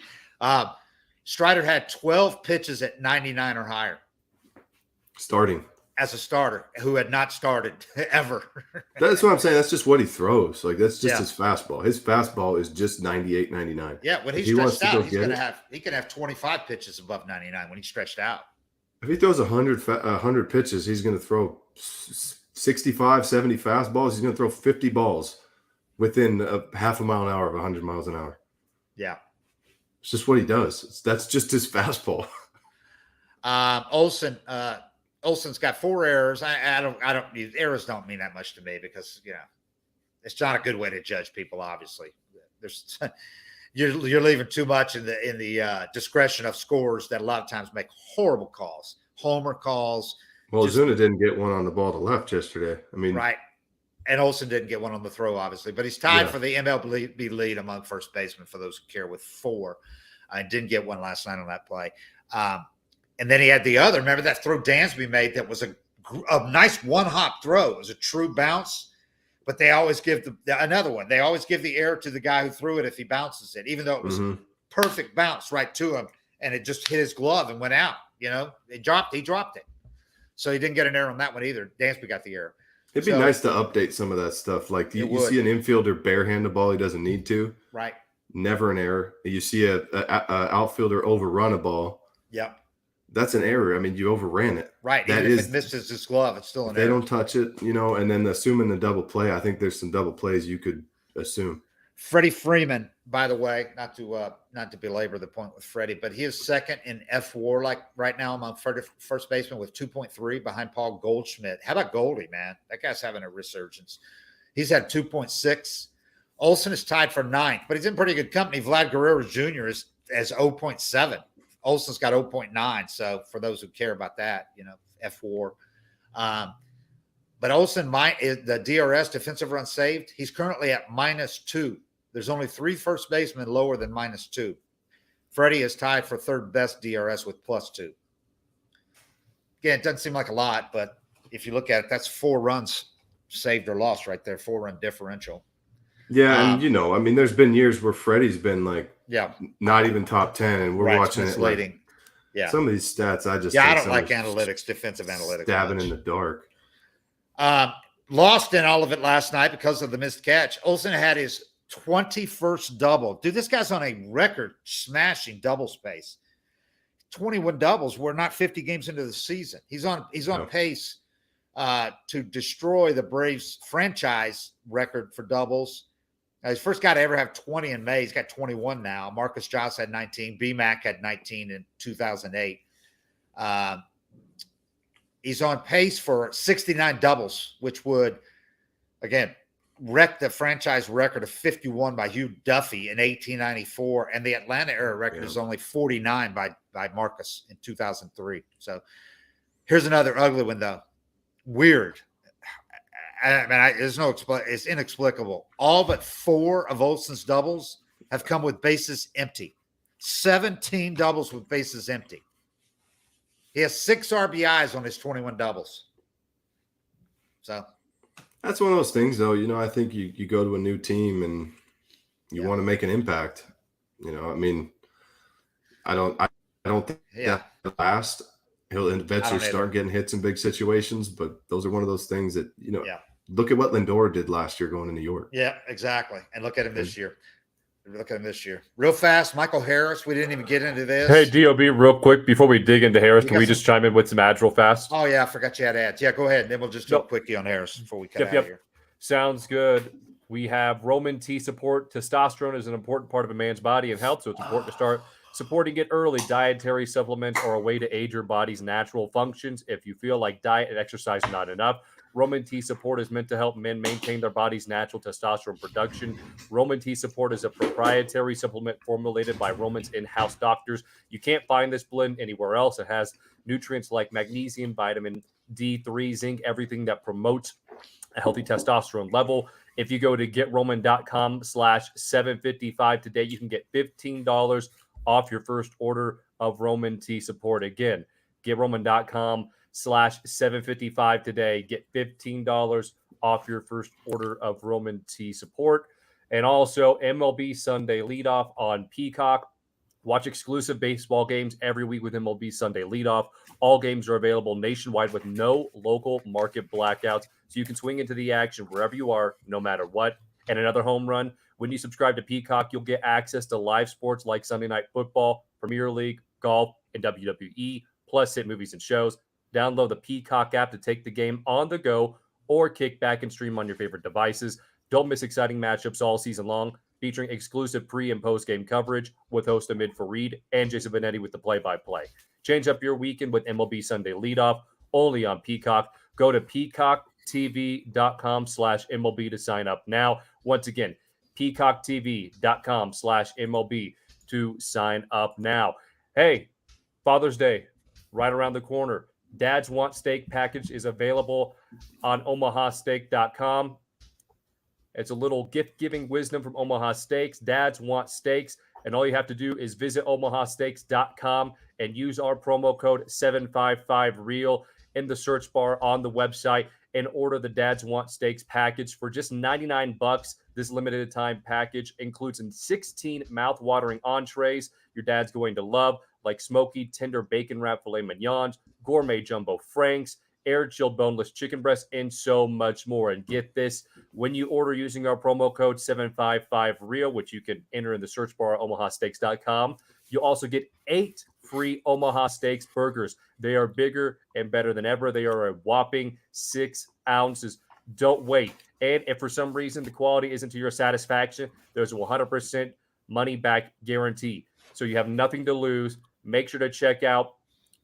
S1: Strider had 12 pitches at 99 or higher.
S2: Starting.
S1: As a starter who had not started ever.
S2: That's what I'm saying. That's just what he throws. Like, that's just his fastball. His fastball is just 98, 99.
S1: Yeah, when he's stretched out, he can have 25 pitches above 99 when he's stretched out.
S2: If he throws 100 pitches, he's going to throw 65, 70 fastballs. He's going to throw 50 balls within a half a mile an hour of 100 miles an hour.
S1: Yeah.
S2: It's just what he does. That's just his fastball.
S1: Olson's got 4 errors. Errors don't mean that much to me because, it's not a good way to judge people. Obviously, you're leaving too much in the discretion of scorers that a lot of times make horrible calls, homer calls.
S2: Well, Zuna didn't get one on the ball to left yesterday. I mean,
S1: right. And Olson didn't get one on the throw, obviously, but he's tied for the MLB lead among first basemen for those who care with 4. I didn't get one last night on that play. And then he had the other. Remember that throw Dansby made that was a nice one-hop throw. It was a true bounce, but they always give another one. They always give the error to the guy who threw it if he bounces it, even though it was perfect bounce right to him, and it just hit his glove and went out. He dropped it. So he didn't get an error on that one either. Dansby got the error.
S2: It'd be nice to update some of that stuff. Like you see an infielder barehand the ball he doesn't need to.
S1: Right.
S2: Never an error. You see a outfielder overrun a ball.
S1: Yep.
S2: That's an error. I mean, you overran it.
S1: Right. Even if it misses his glove, it's still an error.
S2: They don't touch it, and then assuming the double play, I think there's some double plays you could assume.
S1: Freddie Freeman, by the way, not to belabor the point with Freddie, but he is second in FWAR right now among first basemen with 2.3 behind Paul Goldschmidt. How about Goldie, man? That guy's having a resurgence. He's had 2.6. Olson is tied for 9th, but he's in pretty good company. Vlad Guerrero Jr. has 0.7. Olson's got 0.9. So for those who care about that, FWAR. But Olson, the DRS, defensive runs saved, he's currently at -2. There's only 3 first basemen lower than -2. Freddie is tied for 3rd best DRS with +2. Again, it doesn't seem like a lot, but if you look at it, that's 4 runs saved or lost right there, 4-run differential.
S2: Yeah, and I mean, there's been years where Freddie's been not even top 10, and we're watching it. Like, some of these stats, I
S1: don't like analytics, defensive analytics.
S2: Stabbing in the dark.
S1: Lost in all of it last night because of the missed catch. Olson had his 21st double. Dude, this guy's on a record smashing double pace. 21 doubles. We're not 50 games into the season. He's on pace to destroy the Braves franchise record for doubles. He's first guy to ever have 20 in May. He's got 21 now. Marcus Joss had 19. B-Mac had 19 in 2008. He's on pace for 69 doubles, which would, again, wrecked the franchise record of 51 by Hugh Duffy in 1894, and the Atlanta era record is only 49 by Marcus in 2003. So here's another ugly one, though. Weird. It's inexplicable. All but 4 of Olsen's doubles have come with bases empty. 17 doubles with bases empty. He has 6 RBIs on his 21 doubles. So
S2: that's one of those things, though. I think you go to a new team and you want to make an impact. I mean, I don't think that last. He'll eventually start getting hits in big situations, but those are one of those things that Look at what Lindor did last year going to New York.
S1: Yeah, exactly. And look at him this year. Real fast, Michael Harris. We didn't even get into this.
S3: Hey, DOB, real quick, before we dig into Harris, can we just chime in with some ads real fast?
S1: Oh, yeah, I forgot you had ads. Yeah, go ahead. And then we'll just do a quickie on Harris before we cut out of here.
S3: Sounds good. We have Roman T support. Testosterone is an important part of a man's body and health, so it's important to start supporting it early. Dietary supplements are a way to aid your body's natural functions. If you feel like diet and exercise are not enough, Roman T support is meant to help men maintain their body's natural testosterone production. Roman T support is a proprietary supplement formulated by Roman's in-house doctors. You can't find this blend anywhere else. It has nutrients like magnesium, vitamin D3, zinc, everything that promotes a healthy testosterone level. If you go to getroman.com/755 today, you can get $15 off your first order of Roman T support. Again, getroman.com/755 today. Get $15 off your first order of Roman T support. And also MLB Sunday Leadoff on Peacock. Watch exclusive baseball games every week with MLB Sunday Leadoff. All games are available nationwide with no local market blackouts, so you can swing into the action wherever you are, no matter what. And another home run, when you subscribe to Peacock, you'll get access to live sports like Sunday Night Football, Premier League, golf, and WWE, plus hit movies and shows. Download the Peacock app to take the game on the go or kick back and stream on your favorite devices. Don't miss exciting matchups all season long, featuring exclusive pre- and post-game coverage with host Amid Fareed and Jason Benetti with the play-by-play. Change up your weekend with MLB Sunday Leadoff, only on Peacock. Go to peacocktv.com/MLB to sign up now. Once again, peacocktv.com/MLB to sign up now. Hey, Father's Day, right around the corner. Dad's Want Steak package is available on omahasteak.com. It's a little gift-giving wisdom from Omaha Steaks. Dads want steaks, and all you have to do is visit omahasteaks.com and use our promo code 755REAL in the search bar on the website and order the Dads Want Steaks package for just $99. This limited time package includes 16 mouth-watering entrees your dad's going to love, like smoky, tender bacon wrap filet mignons, gourmet jumbo franks, air-chilled boneless chicken breasts, and so much more. And get this, when you order using our promo code 755REAL, which you can enter in the search bar at omahasteaks.com, you'll also get 8 free Omaha Steaks burgers. They are bigger and better than ever. They are a whopping 6 ounces. Don't wait. And if for some reason the quality isn't to your satisfaction, there's a 100% money-back guarantee. So you have nothing to lose. Make sure to check out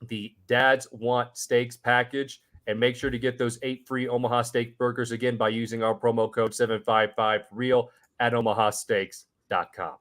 S3: the Dads Want Steaks package and make sure to get those 8 free Omaha Steak burgers again by using our promo code 755REAL at omahasteaks.com.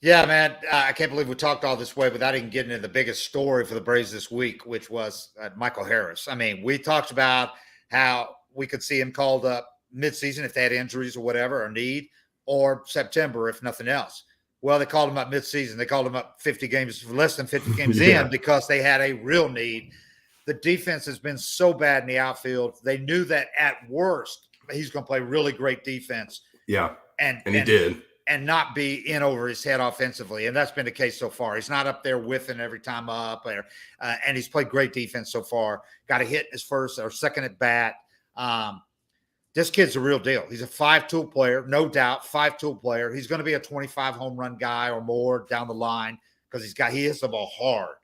S1: Yeah, man, I can't believe we talked all this way without even getting into the biggest story for the Braves this week, which was Michael Harris. I mean, we talked about how we could see him called up midseason if they had injuries or whatever or need, or September if nothing else. Well, they called him up midseason. They called him up 50 games, less than 50 games in, because they had a real need. The defense has been so bad in the outfield. They knew that at worst he's going to play really great defense.
S2: Yeah, and he did.
S1: And not be in over his head offensively. And that's been the case so far. He's not up there whiffing every time up. And he's played great defense so far. Got a hit his first or second at bat. This kid's a real deal. He's a 5-tool player, no doubt, 5-tool player. He's going to be a 25 home run guy or more down the line because he hits the ball hard.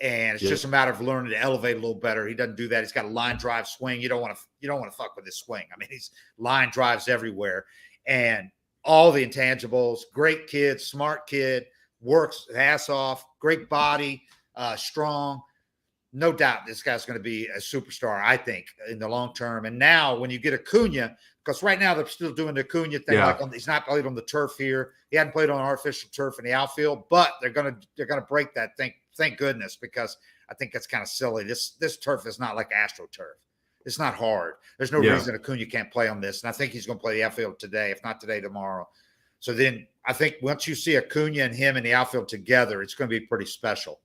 S1: And it's just a matter of learning to elevate a little better. He doesn't do that. He's got a line drive swing. You don't want to fuck with his swing. I mean, he's line drives everywhere. And all the intangibles, great kid, smart kid, works his ass off, great body, strong. no doubt this guy's going to be a superstar, I think, in the long term. And now when you get Acuna, because right now they're still doing the Acuna thing, he's not played on the turf here. He hadn't played on artificial turf in the outfield, but they're gonna break that thing. Thank goodness, because I think that's kind of silly. This turf is not like AstroTurf. It's not hard. There's no reason Acuna can't play on this. And I think he's going to play the outfield today, if not today, tomorrow. So then I think once you see Acuna and him in the outfield together, it's going to be pretty special.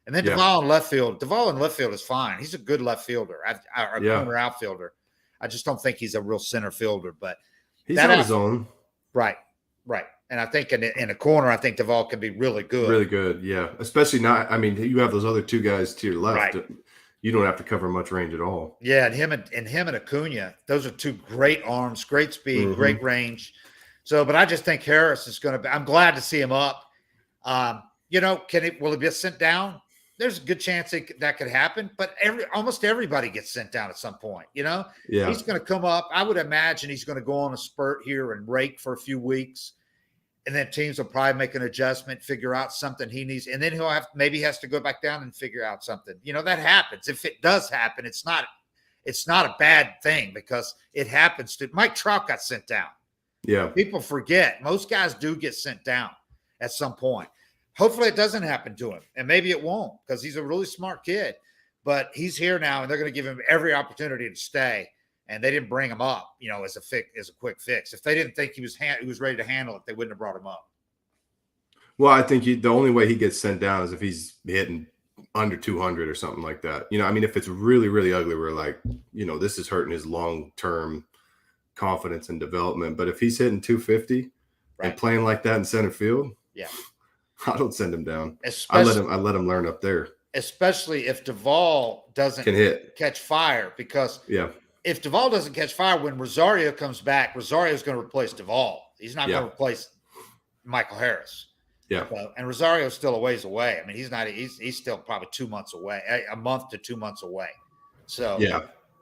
S1: And then Duvall in left field. Duvall in left field is fine. He's a good left fielder, a corner outfielder. I just don't think he's a real center fielder. But
S2: he's on his own.
S1: Right. And I think in a corner, I think Duvall can be really good.
S2: Really good, yeah. Especially not – I mean, you have those other two guys to your left. Right. You don't have to cover much range at all. Yeah, and him and Acuna, those are two great arms, great speed, great range. So, but I just think Harris is going to be – I'm glad to see him up. Will he be sent down? There's a good chance that could happen, but almost everybody gets sent down at some point, Yeah. He's going to come up. I would imagine he's going to go on a spurt here and rake for a few weeks, and then teams will probably make an adjustment, figure out something he needs, and then he has to go back down and figure out something. That happens. If it does happen, it's not a bad thing, because it happens. Mike Trout got sent down. Yeah. People forget. Most guys do get sent down at some point. Hopefully it doesn't happen to him, and maybe it won't, because he's a really smart kid. But he's here now, and they're going to give him every opportunity to stay. And they didn't bring him up, as a quick fix. If they didn't think he was ready to handle it, they wouldn't have brought him up. Well, I think the only way he gets sent down is if he's hitting under 200 or something like that. If it's really, really ugly, we're like, this is hurting his long-term confidence and development. But if he's hitting 250 and playing like that in center field, I don't send him down. I let him learn up there. Especially if Duvall doesn't catch fire, because if Duvall doesn't catch fire, when Rosario comes back, Rosario is going to replace Duvall. He's not going to replace Michael Harris. Yeah. And Rosario's still a ways away. He's still probably 2 months away, a month to 2 months away. So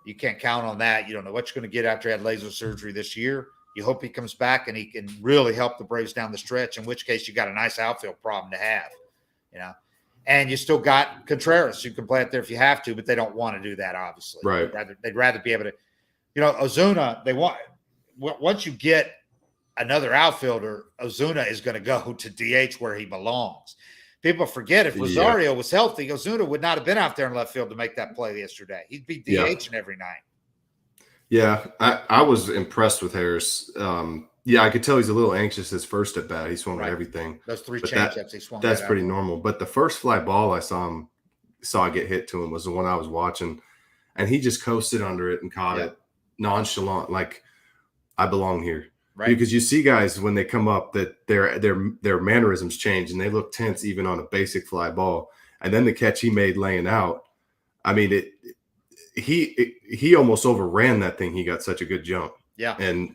S2: you can't count on that. You don't know what you're going to get after he had laser surgery this year. You hope he comes back and he can really help the Braves down the stretch, in which case you got a nice outfield problem to have, And you still got Contreras. You can play it there if you have to, but they don't want to do that, obviously. Right. They'd rather be able to, Ozuna, once you get another outfielder, Ozuna is going to go to DH where he belongs. People forget, if Rosario was healthy, Ozuna would not have been out there in left field to make that play yesterday. He'd be DHing every night. Yeah, I was impressed with Harris. I could tell he's a little anxious his first at bat. He swung at everything. Those three changeups he swung. That's pretty normal. But the first fly ball I saw get hit to him was the one I was watching, and he just coasted under it and caught it nonchalant, like I belong here. Right. Because you see guys when they come up that their mannerisms change and they look tense even on a basic fly ball. And then the catch he made laying out, he almost overran that thing. He got such a good jump. Yeah. And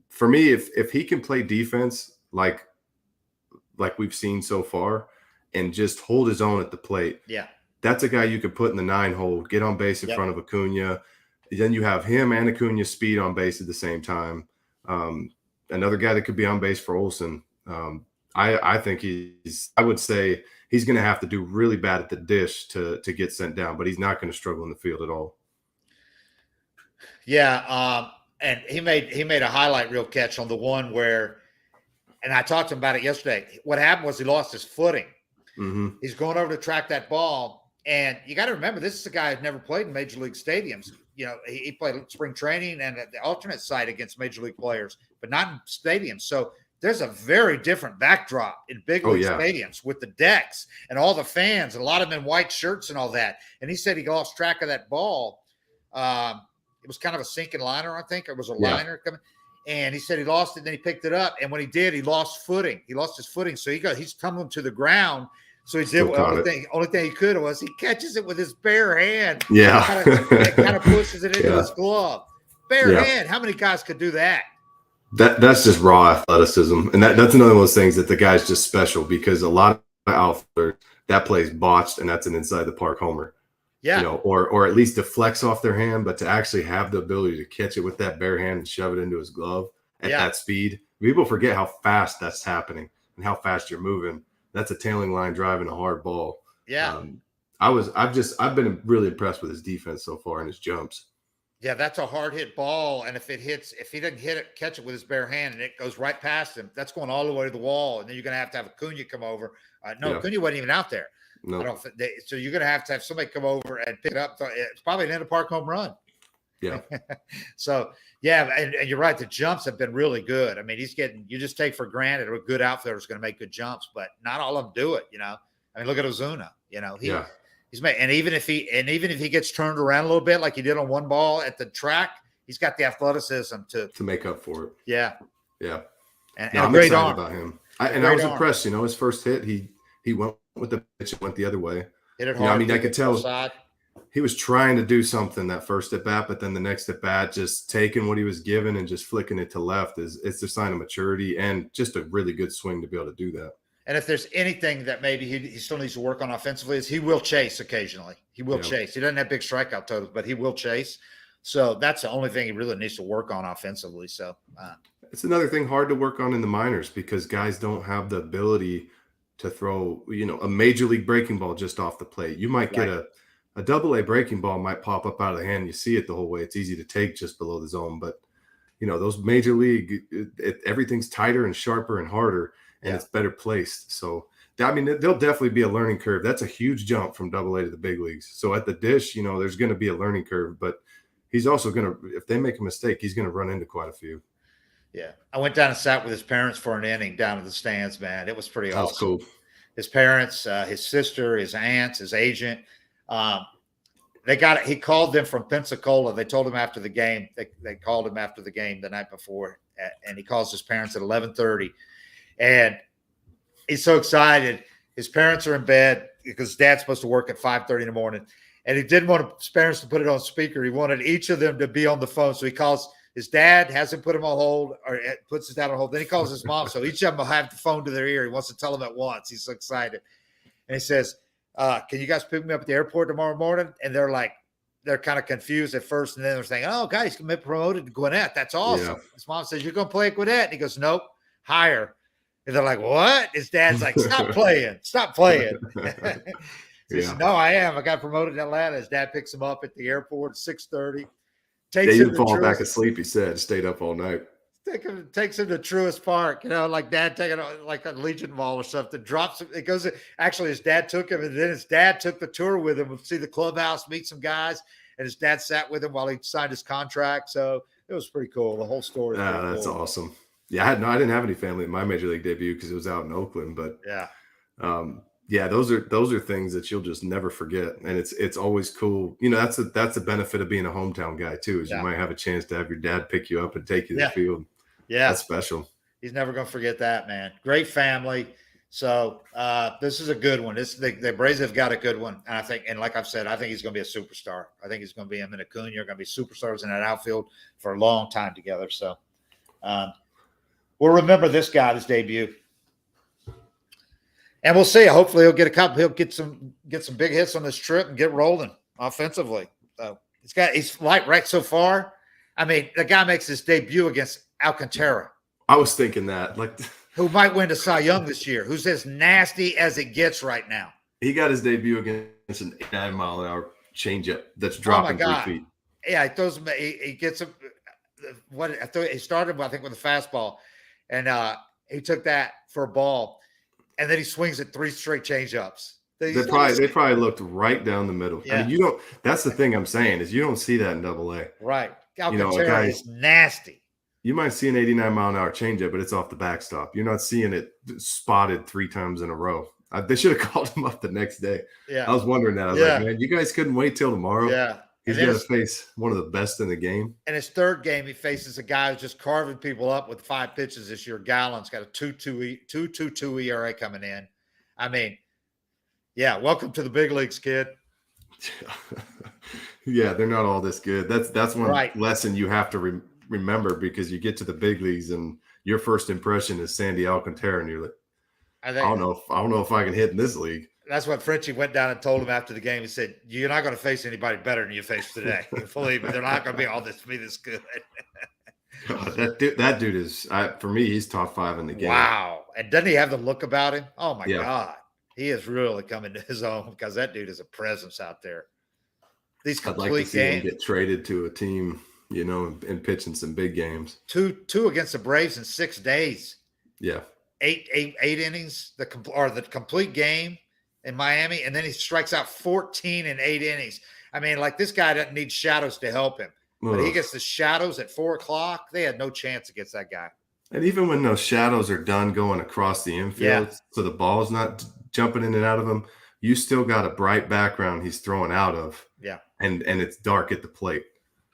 S2: for me, if he can play defense like we've seen so far and just hold his own at the plate, that's a guy you could put in the 9-hole, get on base in front of Acuna. Then you have him and Acuna's speed on base at the same time. Another guy that could be on base for Olsen. I think I would say he's going to have to do really bad at the dish to get sent down, but he's not going to struggle in the field at all. Yeah. And he made a highlight reel catch on the one where, and I talked to him about it yesterday. What happened was he lost his footing. Mm-hmm. He's going over to track that ball. And you got to remember, this is a guy who's never played in major league stadiums. He played spring training and at the alternate site against major league players, but not in stadiums. So there's a very different backdrop in big league stadiums with the decks and all the fans and a lot of them in white shirts and all that. And he said he lost track of that ball. It was kind of a sinking liner, I think. It was a liner coming. And he said he lost it, then he picked it up. And when he did, he lost footing. He lost his footing. So he's tumbling to the ground. So he did the only thing he could was he catches it with his bare hand. Yeah. Kind of pushes it into his glove. Bare hand. How many guys could do that? That's just raw athleticism. And that's another one of those things that the guy's just special, because a lot of outfielders, that play's botched and that's an inside the park homer. Yeah. Or at least deflects off their hand, but to actually have the ability to catch it with that bare hand and shove it into his glove at that speed. People forget how fast that's happening and how fast you're moving. That's a tailing line drive and a hard ball. Yeah. I've been really impressed with his defense so far and his jumps.
S1: Yeah, that's a hard hit ball. And if he doesn't catch it with his bare hand and it goes right past him, that's going all the way to the wall. And then you're going to have Acuna come over. No,
S2: Yeah.
S1: Acuna wasn't even out there.
S2: No.
S1: I don't so you're going to have somebody come over and pick it up. It's probably an end of park home run.
S2: Yeah.
S1: So, yeah. And you're right. The jumps have been really good. I mean, you just take for granted a good outfielder is going to make good jumps, but not all of them do it, I mean, look at Ozuna, he's made, and even if he gets turned around a little bit, like he did on one ball at the track, he's got the athleticism to
S2: make up for it.
S1: Yeah.
S2: Yeah.
S1: And
S2: I'm
S1: a great
S2: excited
S1: arm.
S2: about him. I was impressed, his first hit, he went with the pitch and went the other way.
S1: Hit it hard.
S2: I mean, I could tell he was trying to do something that first at bat, but then the next at bat, just taking what he was given and just flicking it to left it's a sign of maturity and just a really good swing to be able to do that.
S1: And if there's anything that maybe he still needs to work on offensively, is he will chase occasionally. He will chase. He doesn't have big strikeout totals, but he will chase. So that's the only thing he really needs to work on offensively. So
S2: it's another thing hard to work on in the minors because guys don't have the ability to throw, a major league breaking ball just off the plate. You might get a double-A breaking ball might pop up out of the hand. You see it the whole way. It's easy to take just below the zone, but those major league, everything's tighter and sharper and harder. And it's better placed. So, I mean, there'll definitely be a learning curve. That's a huge jump from AA to the big leagues. So at the dish, there's going to be a learning curve, but he's also going to, if they make a mistake, he's going to run into quite a few.
S1: Yeah. I went down and sat with his parents for an inning down in the stands, man. It was pretty awesome.
S2: That's cool.
S1: His parents, his sister, his aunts, his agent, he called them from Pensacola. They told him after the game, they called him after the game the night before, and he calls his parents at 11:30. And he's so excited. His parents are in bed because Dad's supposed to work at 5:30 in the morning. And he didn't want his parents to put it on speaker. He wanted each of them to be on the phone. So he calls his dad, hasn't put him on hold, or puts his dad on hold. Then he calls his mom. So each of them will have the phone to their ear. He wants to tell them at once. He's so excited. And he says, can you guys pick me up at the airport tomorrow morning? And they're kind of confused at first. And then they're saying, oh, God, he's going to be promoted to Gwinnett. That's awesome. Yeah. His mom says, you're going to play at Gwinnett? And he goes, nope, higher. And they're like, what? His dad's like, stop playing. Stop playing. He says, no, I am. I got promoted in Atlanta. His dad picks him up at the airport at 6:30.
S2: They didn't fall back asleep, he said. Stayed up all night.
S1: Takes him to Truist Park, like Dad taking like a Legion ball or something. Drops him. It goes. Actually, his dad took him, and then his dad took the tour with him to see the clubhouse, meet some guys, and his dad sat with him while he signed his contract. So it was pretty cool. The whole story.
S2: That's awesome. Yeah, I didn't have any family at my major league debut because it was out in Oakland. But those are things that you'll just never forget, and it's always cool. That's the benefit of being a hometown guy too, is you might have a chance to have your dad pick you up and take you to the field. Yeah, that's special.
S1: He's never going to forget that, man. Great family. So this is a good one. The Braves have got a good one, and like I've said, I think he's going to be a superstar. I think he's going to be him and Acuna are going to be superstars in that outfield for a long time together. So we'll remember this debut. And we'll see. Hopefully, he'll get a couple. He'll get some big hits on this trip and get rolling offensively. So he's light right so far. I mean, the guy makes his debut against Alcantara.
S2: I was thinking that,
S1: who might win the Cy Young this year? Who's as nasty as it gets right now?
S2: He got his debut against an 89-mile-an-hour changeup that's dropping 3 feet.
S1: Yeah, he throws him. He gets him. He started, I think, with a fastball, and he took that for a ball. And then he swings at 3 straight changeups.
S2: They probably looked right down the middle. Yeah. I mean, that's the thing I'm saying is you don't see that in AA.
S1: Right. Alcantara is nasty.
S2: You might see an 89-mile-an-hour changeup, but it's off the backstop. You're not seeing it spotted 3 times in a row. They should have called him up the next day. Yeah. I was wondering that. I was like, man, you guys couldn't wait till tomorrow. Yeah. He's got to face one of the best in the game.
S1: In his third game, he faces a guy who's just carving people up with 5 pitches this year. Gallen's got a 2.22 ERA coming in. I mean, welcome to the big leagues, kid.
S2: Yeah, they're not all this good. That's one lesson you have to remember because you get to the big leagues and your first impression is Sandy Alcantara, and you're like, I don't know if I can hit in this league.
S1: That's what Frenchie went down and told him after the game. He said, you're not going to face anybody better than you faced today. Believe me, they're not going to be all this good.
S2: That dude is, for me, he's top 5 in the game.
S1: Wow. And doesn't he have the look about him? Oh, my God. He is really coming to his own because that dude is a presence out there. These
S2: I'd like to
S1: complete
S2: see him
S1: games.
S2: get traded to a team, and pitch in some big games.
S1: Two against the Braves in 6 days.
S2: Yeah.
S1: Eight innings, the complete game in Miami, and then he strikes out 14 in 8 innings. I mean, like, this guy doesn't need shadows to help him. But he gets the shadows at 4:00. They had no chance against that guy.
S2: And even when those shadows are done going across the infield, so the ball's not jumping in and out of him, you still got a bright background he's throwing out of.
S1: Yeah.
S2: And it's dark at the plate.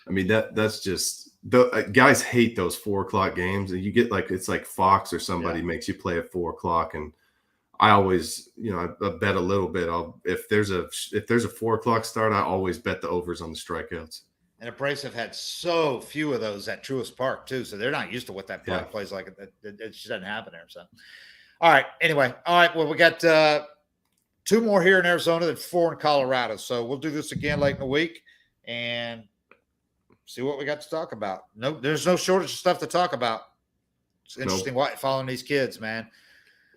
S2: I mean, that's just the guys hate those 4:00 games. And you get it's like Fox or somebody makes you play at 4:00. And I always, I bet a little bit. If there's a 4:00 start, I always bet the overs on the strikeouts.
S1: And the Braves have had so few of those at Truist Park too, so they're not used to what that play plays like. It just doesn't happen there. So, all right. Anyway, all right. Well, we got 2 more here in Arizona, then 4 in Colorado. So we'll do this again late in the week and see what we got to talk about. No, there's no shortage of stuff to talk about. It's interesting following these kids, man.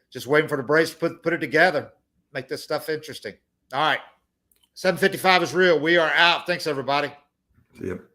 S1: Just waiting for the Braves to put it together, make this stuff interesting. All right. 7:55 is real. We are out. Thanks, everybody.
S2: Yep.